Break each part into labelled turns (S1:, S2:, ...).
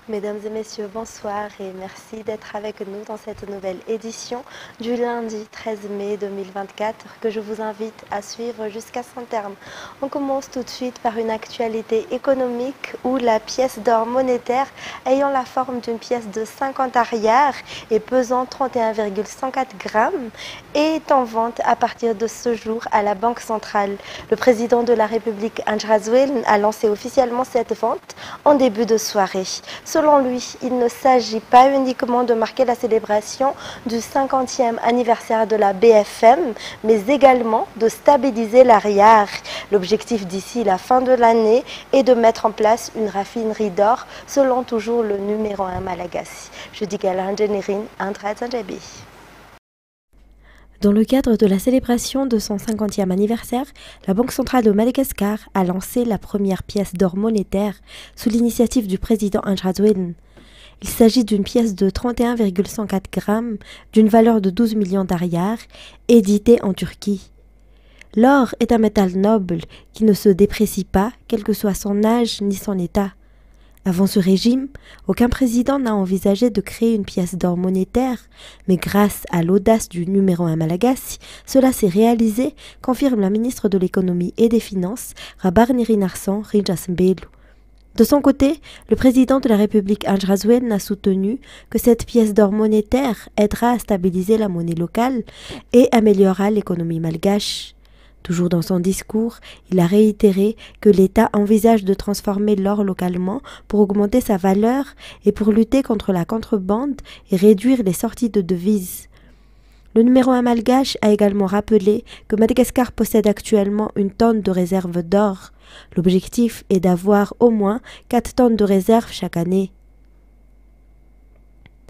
S1: Mesdames et messieurs, bonsoir et merci d'être avec nous dans cette nouvelle édition du lundi 13 mai 2024 que je vous invite à suivre jusqu'à son terme. On commence tout de suite par une actualité économique où la pièce d'or monétaire ayant la forme d'une pièce de 50 arrières et pesant 31,104 grammes est en vente à partir de ce jour à la Banque centrale. Le président de la République, Andry Rajoelina, a lancé officiellement cette vente en début de soirée. Selon lui, il ne s'agit pas uniquement de marquer la célébration du 50e anniversaire de la BFM, mais également de stabiliser l'arrière. L'objectif d'ici la fin de l'année est de mettre en place une raffinerie d'or, selon toujours le numéro 1 Malagasy. Je dis qu'elle a un générine, un Zanjabi.
S2: Dans le cadre de la célébration de son 50e anniversaire, la Banque centrale de Madagascar a lancé la première pièce d'or monétaire sous l'initiative du président Andry Rajoelina. Il s'agit d'une pièce de 31,104 grammes d'une valeur de 12 millions d'ariars, éditée en Turquie. L'or est un métal noble qui ne se déprécie pas, quel que soit son âge ni son état. Avant ce régime, aucun président n'a envisagé de créer une pièce d'or monétaire, mais grâce à l'audace du numéro 1 Malagasy, cela s'est réalisé, confirme la ministre de l'économie et des finances, Rabarnirinarssan Rinjasmbelu. De son côté, le président de la République Andry Rajoelina a soutenu que cette pièce d'or monétaire aidera à stabiliser la monnaie locale et améliorera l'économie malgache. Toujours dans son discours, il a réitéré que l'État envisage de transformer l'or localement pour augmenter sa valeur et pour lutter contre la contrebande et réduire les sorties de devises. Le numéro 1 malgache a également rappelé que Madagascar possède actuellement une tonne de réserve d'or. L'objectif est d'avoir au moins 4 tonnes de réserve chaque année.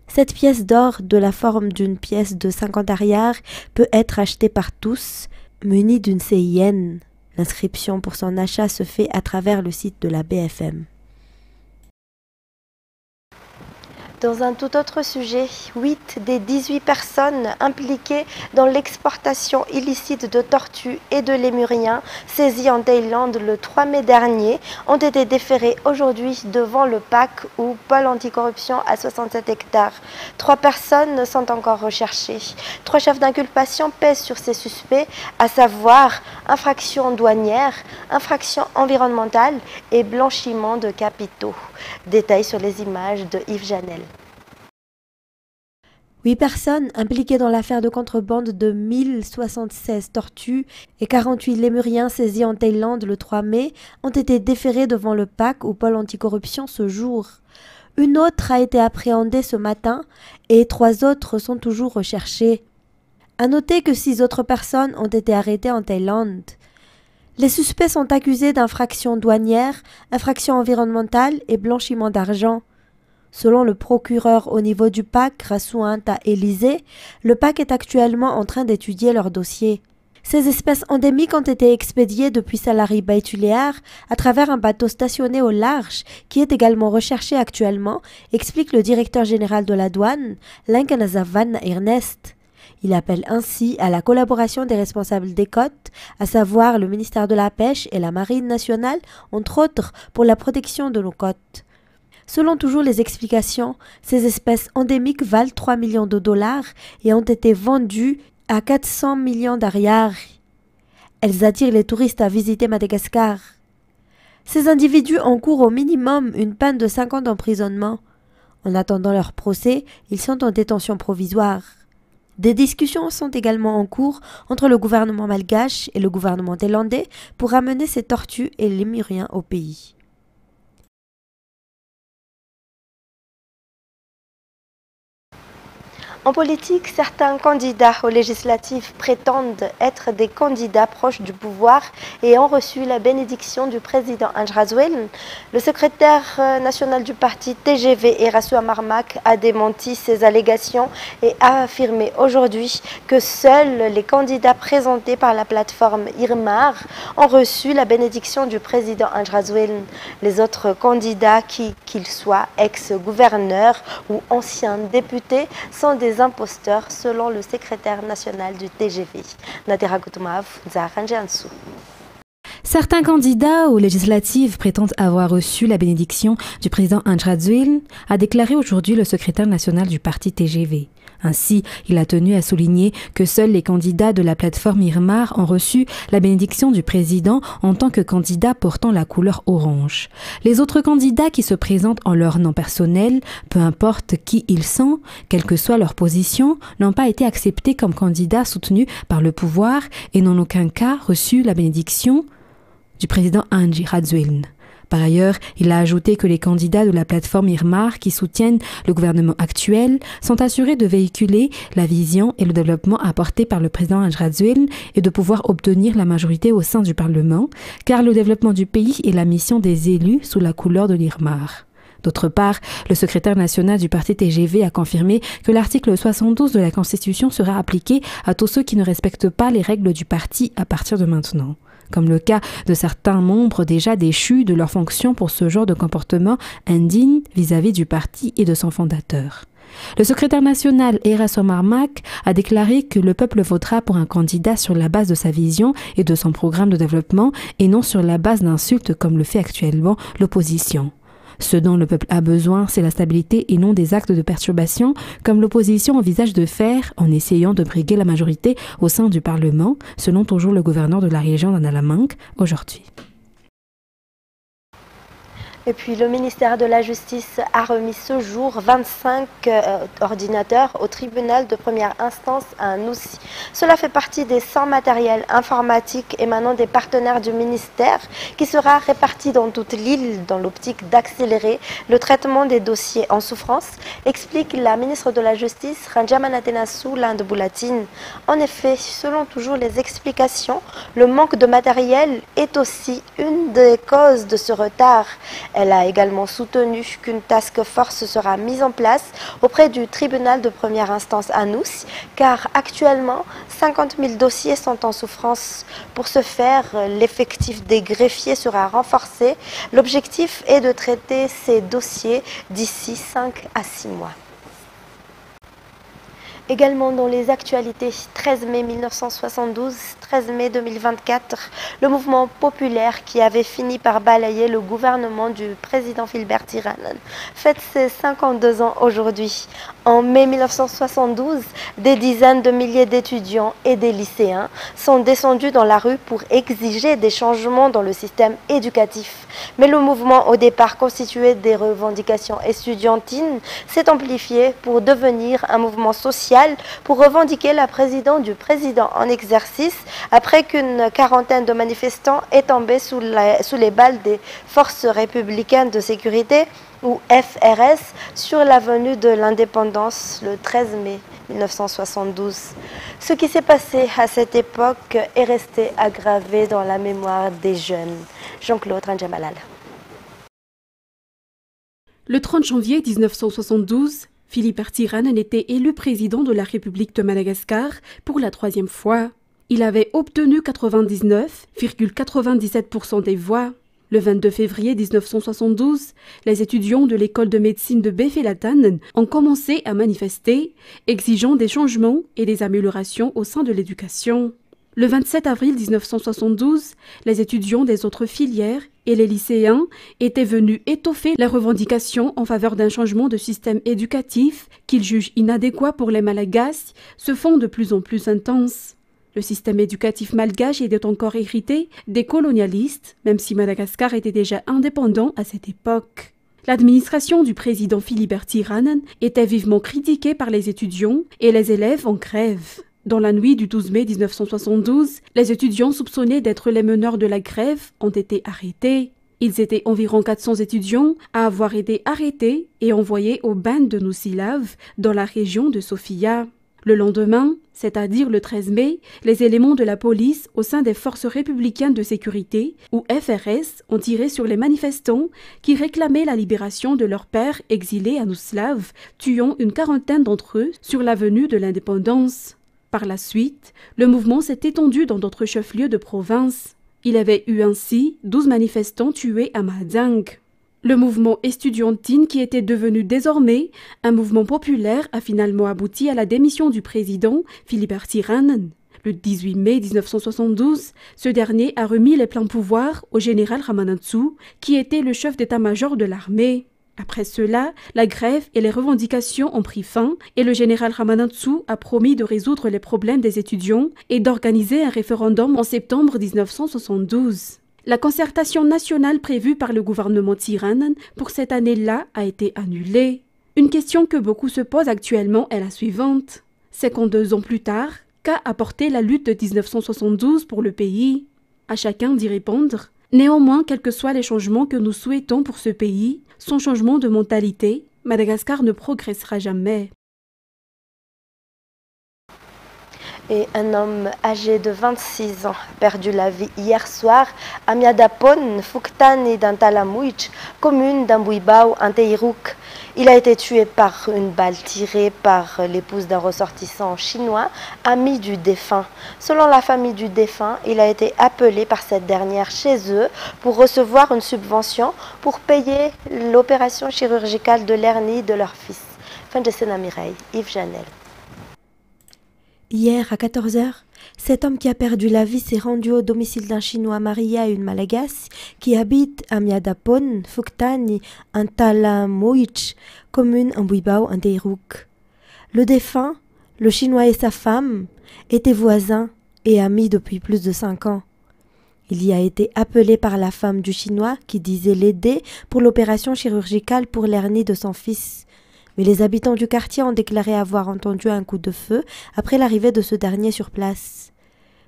S2: Cette pièce d'or, de la forme d'une pièce de 50 arrières, peut être achetée par tous, munie d'une CIN. L'inscription pour son achat se fait à travers le site de la BFM.
S1: Dans un tout autre sujet, 8 des 18 personnes impliquées dans l'exportation illicite de tortues et de lémuriens saisis en Thaïlande le 3 mai dernier ont été déférées aujourd'hui devant le PAC ou pôle anticorruption à 67 hectares. 3 personnes sont encore recherchées. 3 chefs d'inculpation pèsent sur ces suspects, à savoir infraction douanière, infraction environnementale et blanchiment de capitaux. Détails sur les images de Yves Janel.
S2: 8 personnes impliquées dans l'affaire de contrebande de 1076 tortues et 48 lémuriens saisis en Thaïlande le 3 mai ont été déférées devant le PAC ou pôle anticorruption ce jour. Une autre a été appréhendée ce matin et 3 autres sont toujours recherchées. À noter que 6 autres personnes ont été arrêtées en Thaïlande. Les suspects sont accusés d'infraction douanière, infraction environnementale et blanchiment d'argent. Selon le procureur au niveau du PAC, Rasuanta Élysée, le PAC est actuellement en train d'étudier leur dossier. Ces espèces endémiques ont été expédiées depuis Salari Baituléar à travers un bateau stationné au large qui est également recherché actuellement, explique le directeur général de la douane, Lankanazavan Ernest. Il appelle ainsi à la collaboration des responsables des côtes, à savoir le ministère de la Pêche et la Marine nationale, entre autres, pour la protection de nos côtes. Selon toujours les explications, ces espèces endémiques valent 3 millions de dollars et ont été vendues à 400 millions d'ariars. Elles attirent les touristes à visiter Madagascar. Ces individus encourent au minimum une peine de 5 ans d'emprisonnement. En attendant leur procès, ils sont en détention provisoire. Des discussions sont également en cours entre le gouvernement malgache et le gouvernement thaïlandais pour ramener ces tortues et lémuriens au pays.
S1: En politique, certains candidats aux législatives prétendent être des candidats proches du pouvoir et ont reçu la bénédiction du président Andry Rajoelina. Le secrétaire national du parti TGV, Erasu Amarmak, a démenti ces allégations et a affirmé aujourd'hui que seuls les candidats présentés par la plateforme Irmar ont reçu la bénédiction du président Andry Rajoelina. Les autres candidats, qu'ils soient ex-gouverneurs ou anciens députés, sont des imposteurs selon le secrétaire national du TGV.
S3: Certains candidats aux législatives prétendent avoir reçu la bénédiction du président Andry Rajoelina, a déclaré aujourd'hui le secrétaire national du parti TGV. Ainsi, il a tenu à souligner que seuls les candidats de la plateforme Irmar ont reçu la bénédiction du président en tant que candidats portant la couleur orange. Les autres candidats qui se présentent en leur nom personnel, peu importe qui ils sont, quelle que soit leur position, n'ont pas été acceptés comme candidats soutenus par le pouvoir et n'ont en aucun cas reçu la bénédiction du président Andry Rajoelina. Par ailleurs, il a ajouté que les candidats de la plateforme Irmar qui soutiennent le gouvernement actuel sont assurés de véhiculer la vision et le développement apportés par le président Andry Rajoelina et de pouvoir obtenir la majorité au sein du Parlement, car le développement du pays est la mission des élus sous la couleur de l'Irmar. D'autre part, le secrétaire national du parti TGV a confirmé que l'article 72 de la Constitution sera appliqué à tous ceux qui ne respectent pas les règles du parti à partir de maintenant, comme le cas de certains membres déjà déchus de leurs fonctions pour ce genre de comportement indigne vis-à-vis du parti et de son fondateur. Le secrétaire national Eraso Marmac a déclaré que le peuple votera pour un candidat sur la base de sa vision et de son programme de développement et non sur la base d'insultes comme le fait actuellement l'opposition. Ce dont le peuple a besoin, c'est la stabilité et non des actes de perturbation, comme l'opposition envisage de faire en essayant de briguer la majorité au sein du Parlement, selon toujours le gouverneur de la région d'Analamanque aujourd'hui.
S1: Et puis le ministère de la Justice a remis ce jour 25 ordinateurs au tribunal de première instance à Noucy. Cela fait partie des 100 matériels informatiques émanant des partenaires du ministère qui sera réparti dans toute l'île dans l'optique d'accélérer le traitement des dossiers en souffrance, explique la ministre de la Justice Ranjamanatenasu Linde Boulatine. En effet, selon toujours les explications, le manque de matériel est aussi une des causes de ce retard. Elle a également soutenu qu'une task force sera mise en place auprès du tribunal de première instance à Noucy, car actuellement 50 000 dossiers sont en souffrance. Pour ce faire, l'effectif des greffiers sera renforcé. L'objectif est de traiter ces dossiers d'ici 5 à 6 mois. Également dans les actualités, 13 mai 1972, 13 mai 2024, le mouvement populaire qui avait fini par balayer le gouvernement du président Philibert Tirhanen fête ses 52 ans aujourd'hui. En mai 1972, des dizaines de milliers d'étudiants et des lycéens sont descendus dans la rue pour exiger des changements dans le système éducatif. Mais le mouvement, au départ constitué des revendications estudiantines, s'est amplifié pour devenir un mouvement social pour revendiquer la présidence du président en exercice après qu'une quarantaine de manifestants est tombé sous les balles des forces républicaines de sécurité ou FRS sur l'avenue de l'Indépendance le 13 mai 1972. Ce qui s'est passé à cette époque est resté aggravé dans la mémoire des jeunes. Jean-Claude Ranjamalal.
S4: Le 30 janvier 1972, Philibert Tirhanen était élu président de la République de Madagascar pour la 3e fois. Il avait obtenu 99,97% des voix. Le 22 février 1972, les étudiants de l'école de médecine de Befelatanen ont commencé à manifester, exigeant des changements et des améliorations au sein de l'éducation. Le 27 avril 1972, les étudiants des autres filières et les lycéens étaient venus étoffer les revendications en faveur d'un changement de système éducatif qu'ils jugent inadéquat pour les Malagasy, se font de plus en plus intenses. Le système éducatif malgache était encore hérité des colonialistes, même si Madagascar était déjà indépendant à cette époque. L'administration du président Philibert Tirhanen était vivement critiquée par les étudiants et les élèves en grève. Dans la nuit du 12 mai 1972, les étudiants soupçonnés d'être les meneurs de la grève ont été arrêtés. Ils étaient environ 400 étudiants à avoir été arrêtés et envoyés au bain de Nousilav, dans la région de Sofia. Le lendemain, c'est-à-dire le 13 mai, les éléments de la police au sein des forces républicaines de sécurité, ou FRS, ont tiré sur les manifestants qui réclamaient la libération de leur père exilé à Nousilav, tuant une quarantaine d'entre eux sur l'avenue de l'Indépendance. Par la suite, le mouvement s'est étendu dans d'autres chefs-lieux de province. Il avait eu ainsi 12 manifestants tués à Mahajang. Le mouvement estudiantine, qui était devenu désormais un mouvement populaire, a finalement abouti à la démission du président Philibert Tirhanen. Le 18 mai 1972, ce dernier a remis les pleins pouvoirs au général Ramanantsoa, qui était le chef d'état-major de l'armée. Après cela, la grève et les revendications ont pris fin et le général Ramanantsoa a promis de résoudre les problèmes des étudiants et d'organiser un référendum en septembre 1972. La concertation nationale prévue par le gouvernement Tsiranana pour cette année-là a été annulée. Une question que beaucoup se posent actuellement est la suivante. 52 ans plus tard, qu'a apporté la lutte de 1972 pour le pays? À chacun d'y répondre. Néanmoins, quels que soient les changements que nous souhaitons pour ce pays, sans changement de mentalité, Madagascar ne progressera jamais.
S1: Et un homme âgé de 26 ans a perdu la vie hier soir à Miadapon, Fuktani, dans Talamouich, commune d'Ambouibao, en Teiruk. Il a été tué par une balle tirée par l'épouse d'un ressortissant chinois, ami du défunt. Selon la famille du défunt, il a été appelé par cette dernière chez eux pour recevoir une subvention pour payer l'opération chirurgicale de l'hernie de leur fils. Fin de scène à Mireille, Yves Janel.
S2: Hier, à 14 h, cet homme qui a perdu la vie s'est rendu au domicile d'un Chinois marié à une Malagasy qui habite à Miadapon, Fuktani, en Talamouich, commune en Ambouibao, en Teiruk. Le défunt, le Chinois et sa femme, étaient voisins et amis depuis plus de 5 ans. Il y a été appelé par la femme du Chinois qui disait l'aider pour l'opération chirurgicale pour l'hernie de son fils. Mais les habitants du quartier ont déclaré avoir entendu un coup de feu après l'arrivée de ce dernier sur place.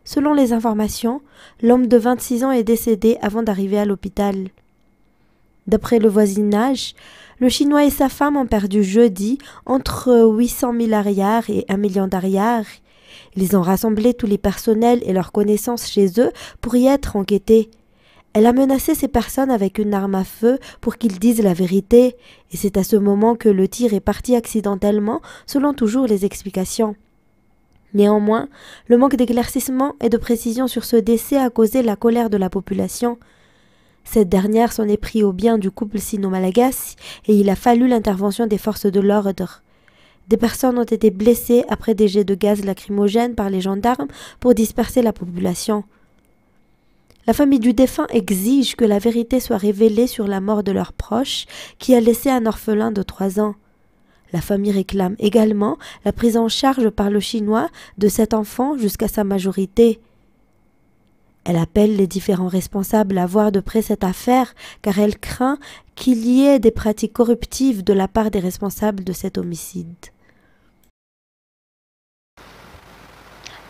S2: Selon les informations, l'homme de 26 ans est décédé avant d'arriver à l'hôpital. D'après le voisinage, le Chinois et sa femme ont perdu jeudi entre 800 000 arrières et 1 million d'arrières. Ils ont rassemblé tous les personnels et leurs connaissances chez eux pour y être enquêtés. Elle a menacé ces personnes avec une arme à feu pour qu'ils disent la vérité, et c'est à ce moment que le tir est parti accidentellement, selon toujours les explications. Néanmoins, le manque d'éclaircissement et de précision sur ce décès a causé la colère de la population. Cette dernière s'en est pris au bien du couple sino-malagasy et il a fallu l'intervention des forces de l'ordre. Des personnes ont été blessées après des jets de gaz lacrymogène par les gendarmes pour disperser la population. La famille du défunt exige que la vérité soit révélée sur la mort de leurs proches, qui a laissé un orphelin de 3 ans. La famille réclame également la prise en charge par le Chinois de cet enfant jusqu'à sa majorité. Elle appelle les différents responsables à voir de près cette affaire, car elle craint qu'il y ait des pratiques corruptives de la part des responsables de cet homicide.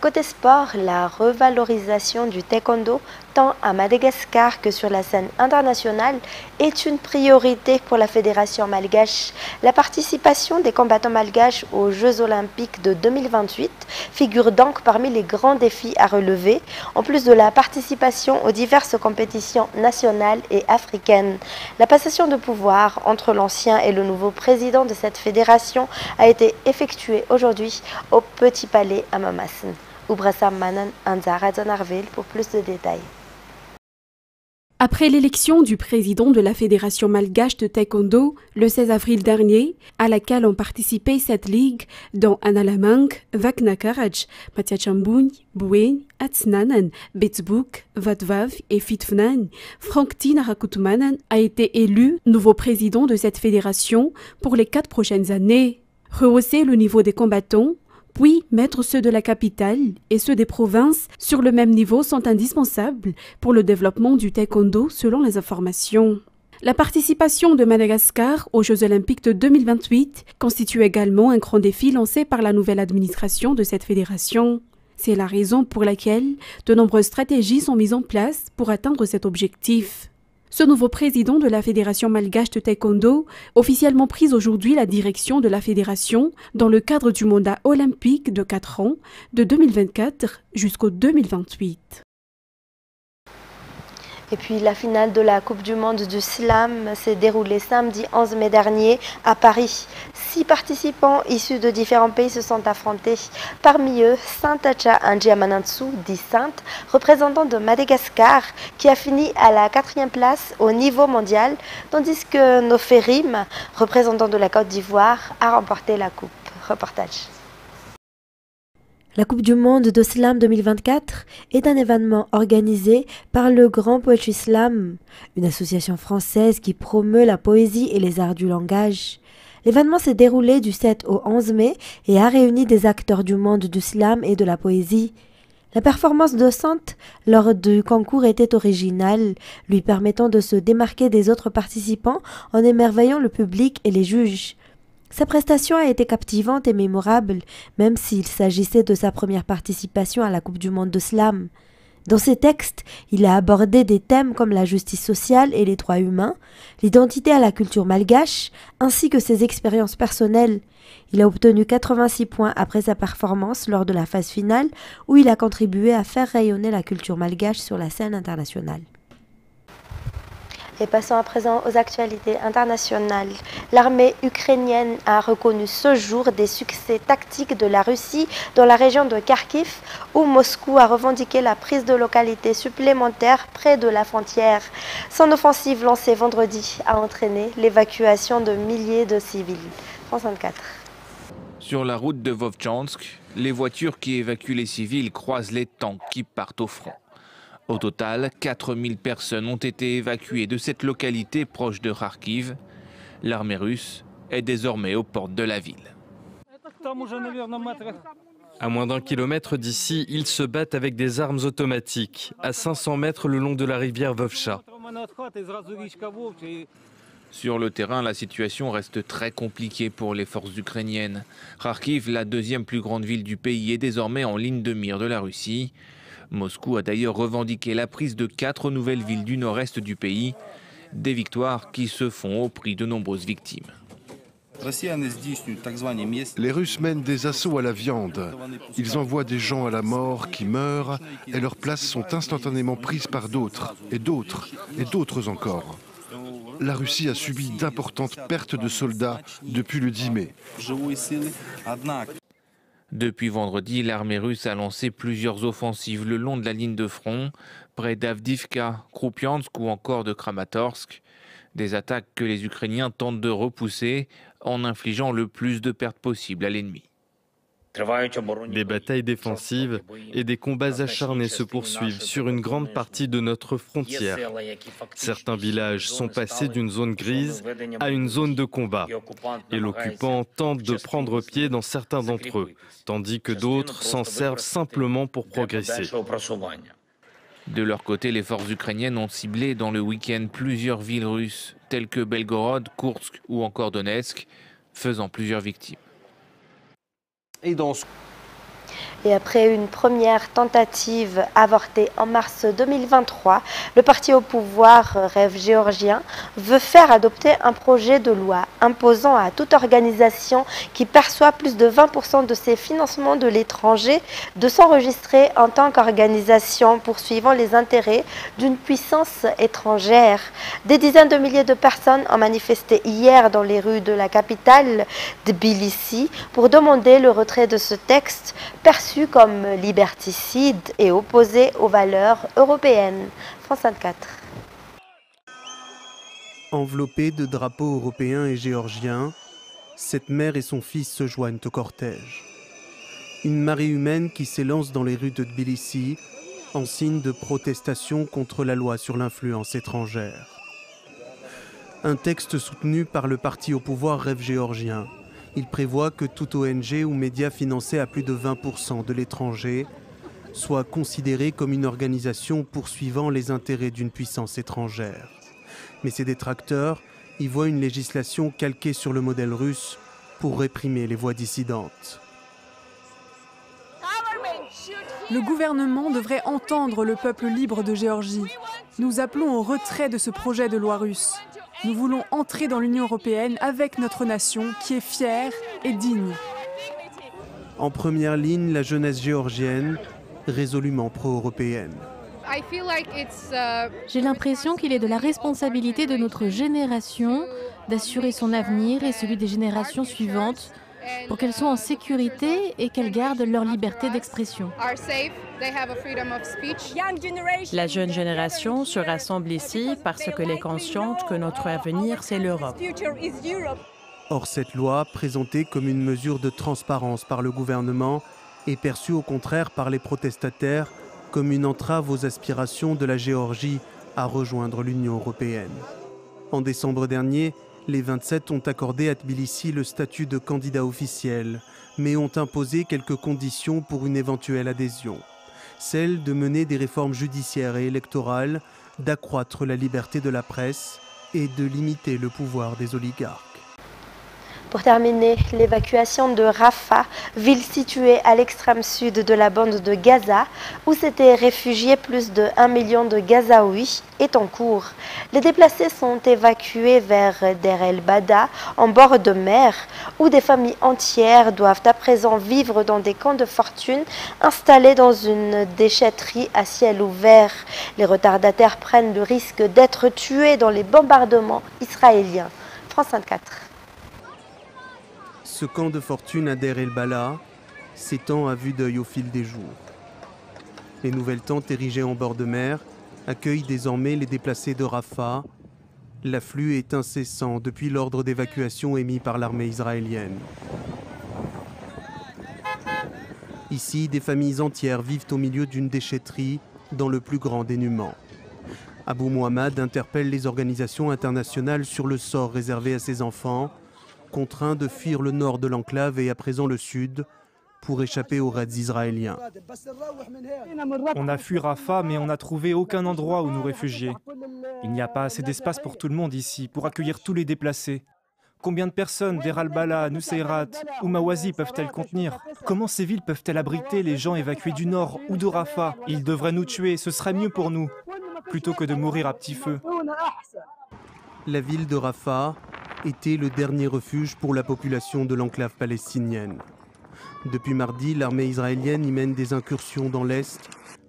S1: Côté sport, la revalorisation du taekwondo, tant à Madagascar que sur la scène internationale, est une priorité pour la Fédération malgache. La participation des combattants malgaches aux Jeux olympiques de 2028 figure donc parmi les grands défis à relever, en plus de la participation aux diverses compétitions nationales et africaines. La passation de pouvoir entre l'ancien et le nouveau président de cette fédération a été effectuée aujourd'hui au Petit Palais à Mamassen. Oubrassam Manan Anzara Zonarville pour plus de détails.
S4: Après l'élection du président de la Fédération malgache de taekwondo le 16 avril dernier, à laquelle ont participé 7 ligues, dont Analamang, Vaknakaraj, Matiachambougne, Boueng, Atsnanan, Betsbouk, Vatvav et Fitfnan, Frank Tinarakutmanan a été élu nouveau président de cette fédération pour les 4 prochaines années. Rehausser le niveau des combattants, puis mettre ceux de la capitale et ceux des provinces sur le même niveau sont indispensables pour le développement du taekwondo selon les informations. La participation de Madagascar aux Jeux olympiques de 2028 constitue également un grand défi lancé par la nouvelle administration de cette fédération. C'est la raison pour laquelle de nombreuses stratégies sont mises en place pour atteindre cet objectif. Ce nouveau président de la Fédération malgache de taekwondo, officiellement prise aujourd'hui la direction de la fédération dans le cadre du mandat olympique de 4 ans, de 2024 jusqu'au 2028.
S1: Et puis la finale de la Coupe du Monde du Slam s'est déroulée samedi 11 mai dernier à Paris. 6 participants issus de différents pays se sont affrontés. Parmi eux, Saintacha Anjiamanantsoa, dit Sainte, représentant de Madagascar, qui a fini à la 4e place au niveau mondial, tandis que Noferim, représentant de la Côte d'Ivoire, a remporté la coupe. Reportage.
S2: La Coupe du monde de Slam 2024 est un événement organisé par le Grand Poetry Slam, une association française qui promeut la poésie et les arts du langage. L'événement s'est déroulé du 7 au 11 mai et a réuni des acteurs du monde du slam et de la poésie. La performance de Sant lors du concours était originale, lui permettant de se démarquer des autres participants en émerveillant le public et les juges. Sa prestation a été captivante et mémorable, même s'il s'agissait de sa première participation à la Coupe du monde de slam. Dans ses textes, il a abordé des thèmes comme la justice sociale et les droits humains, l'identité à la culture malgache, ainsi que ses expériences personnelles. Il a obtenu 86 points après sa performance lors de la phase finale, où il a contribué à faire rayonner la culture malgache sur la scène internationale.
S1: Et passons à présent aux actualités internationales. L'armée ukrainienne a reconnu ce jour des succès tactiques de la Russie dans la région de Kharkiv, où Moscou a revendiqué la prise de localités supplémentaires près de la frontière. Son offensive lancée vendredi a entraîné l'évacuation de milliers de civils. France 24.
S5: Sur la route de Vovchansk, les voitures qui évacuent les civils croisent les tanks qui partent au front. Au total, 4000 personnes ont été évacuées de cette localité proche de Kharkiv. L'armée russe est désormais aux portes de la ville.
S6: À moins d'1 kilomètre d'ici, ils se battent avec des armes automatiques, à 500 mètres le long de la rivière Vovcha.
S5: Sur le terrain, la situation reste très compliquée pour les forces ukrainiennes. Kharkiv, la deuxième plus grande ville du pays, est désormais en ligne de mire de la Russie. Moscou a d'ailleurs revendiqué la prise de 4 nouvelles villes du nord-est du pays, des victoires qui se font au prix de nombreuses victimes.
S7: Les Russes mènent des assauts à la viande. Ils envoient des gens à la mort qui meurent et leurs places sont instantanément prises par d'autres, et d'autres, et d'autres encore. La Russie a subi d'importantes pertes de soldats depuis le 10 mai.
S5: Depuis vendredi, l'armée russe a lancé plusieurs offensives le long de la ligne de front, près d'Avdivka, Kupiansk ou encore de Kramatorsk. Des attaques que les Ukrainiens tentent de repousser en infligeant le plus de pertes possibles à l'ennemi.
S6: Des batailles défensives et des combats acharnés se poursuivent sur une grande partie de notre frontière. Certains villages sont passés d'une zone grise à une zone de combat et l'occupant tente de prendre pied dans certains d'entre eux, tandis que d'autres s'en servent simplement pour progresser.
S5: De leur côté, les forces ukrainiennes ont ciblé dans le week-end plusieurs villes russes, telles que Belgorod, Koursk ou encore Donetsk, faisant plusieurs victimes.
S1: Et après une première tentative avortée en mars 2023, le parti au pouvoir Rêve géorgien veut faire adopter un projet de loi imposant à toute organisation qui perçoit plus de 20% de ses financements de l'étranger de s'enregistrer en tant qu'organisation poursuivant les intérêts d'une puissance étrangère. Des dizaines de milliers de personnes ont manifesté hier dans les rues de la capitale, Tbilissi, pour demander le retrait de ce texte perçu comme liberticide et opposé aux valeurs européennes. France 24.
S8: Enveloppés de drapeaux européens et géorgiens, cette mère et son fils se joignent au cortège. Une marée humaine qui s'élance dans les rues de Tbilissi en signe de protestation contre la loi sur l'influence étrangère. Un texte soutenu par le parti au pouvoir Rêve géorgien. Il prévoit que toute ONG ou média financé à plus de 20% de l'étranger soit considéré comme une organisation poursuivant les intérêts d'une puissance étrangère. Mais ses détracteurs y voient une législation calquée sur le modèle russe pour réprimer les voix dissidentes.
S9: Le gouvernement devrait entendre le peuple libre de Géorgie. Nous appelons au retrait de ce projet de loi russe. Nous voulons entrer dans l'Union européenne avec notre nation qui est fière et digne.
S8: En première ligne, la jeunesse géorgienne, résolument pro-européenne.
S10: J'ai l'impression qu'il est de la responsabilité de notre génération d'assurer son avenir et celui des générations suivantes pour qu'elles soient en sécurité et qu'elles gardent leur liberté d'expression.
S11: La jeune génération se rassemble ici parce qu'elle est consciente que notre avenir, c'est l'Europe.
S8: Or, cette loi, présentée comme une mesure de transparence par le gouvernement, est perçue au contraire par les protestataires comme une entrave aux aspirations de la Géorgie à rejoindre l'Union européenne. En décembre dernier, les 27 ont accordé à Tbilissi le statut de candidat officiel, mais ont imposé quelques conditions pour une éventuelle adhésion. Celle de mener des réformes judiciaires et électorales, d'accroître la liberté de la presse et de limiter le pouvoir des oligarques.
S1: Pour terminer, l'évacuation de Rafah, ville située à l'extrême sud de la bande de Gaza, où s'étaient réfugiés plus de 1 million de Gazaouis, est en cours. Les déplacés sont évacués vers Der el-Bada, en bord de mer, où des familles entières doivent à présent vivre dans des camps de fortune installés dans une déchetterie à ciel ouvert. Les retardataires prennent le risque d'être tués dans les bombardements israéliens. France 24.
S8: Ce camp de fortune à Der el-Bala s'étend à vue d'œil au fil des jours. Les nouvelles tentes érigées en bord de mer accueillent désormais les déplacés de Rafah. L'afflux est incessant depuis l'ordre d'évacuation émis par l'armée israélienne. Ici, des familles entières vivent au milieu d'une déchetterie dans le plus grand dénuement. Abou Mohamed interpelle les organisations internationales sur le sort réservé à ses enfants, contraints de fuir le nord de l'enclave et à présent le sud, pour échapper aux raids israéliens.
S12: On a fui Rafah, mais on n'a trouvé aucun endroit où nous réfugier. Il n'y a pas assez d'espace pour tout le monde ici, pour accueillir tous les déplacés. Combien de personnes Der el-Bala, Nuseirat ou Mawazi peuvent-elles contenir? Comment ces villes peuvent-elles abriter les gens évacués du nord ou de Rafah? Ils devraient nous tuer, ce serait mieux pour nous, plutôt que de mourir à petit feu.
S8: La ville de Rafah était le dernier refuge pour la population de l'enclave palestinienne. Depuis mardi, l'armée israélienne y mène des incursions dans l'Est,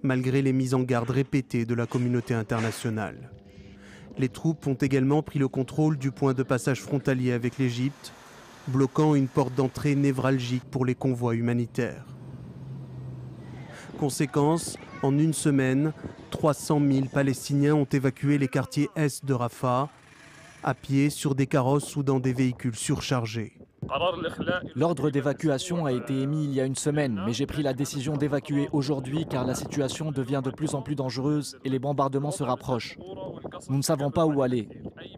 S8: malgré les mises en garde répétées de la communauté internationale. Les troupes ont également pris le contrôle du point de passage frontalier avec l'Égypte, bloquant une porte d'entrée névralgique pour les convois humanitaires. Conséquence, en une semaine, 300 000 Palestiniens ont évacué les quartiers est de Rafah, à pied, sur des carrosses ou dans des véhicules surchargés.
S13: L'ordre d'évacuation a été émis il y a une semaine, mais j'ai pris la décision d'évacuer aujourd'hui car la situation devient de plus en plus dangereuse et les bombardements se rapprochent. Nous ne savons pas où aller.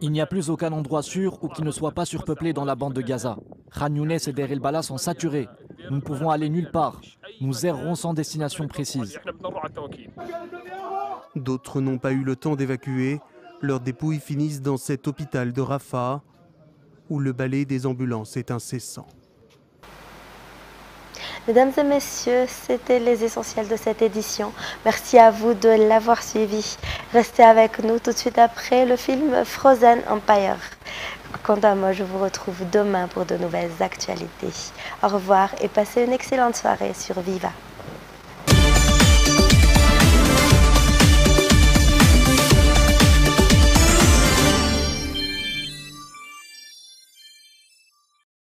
S13: Il n'y a plus aucun endroit sûr ou qui ne soit pas surpeuplé dans la bande de Gaza. Khan Younes et Der el-Bala sont saturés. Nous ne pouvons aller nulle part. Nous errerons sans destination précise.
S8: D'autres n'ont pas eu le temps d'évacuer. Leurs dépouilles finissent dans cet hôpital de Rafah, où le balai des ambulances est incessant.
S1: Mesdames et messieurs, c'était les essentiels de cette édition. Merci à vous de l'avoir suivi. Restez avec nous tout de suite après le film Frozen Empire. Quant à moi, je vous retrouve demain pour de nouvelles actualités. Au revoir et passez une excellente soirée sur Viva.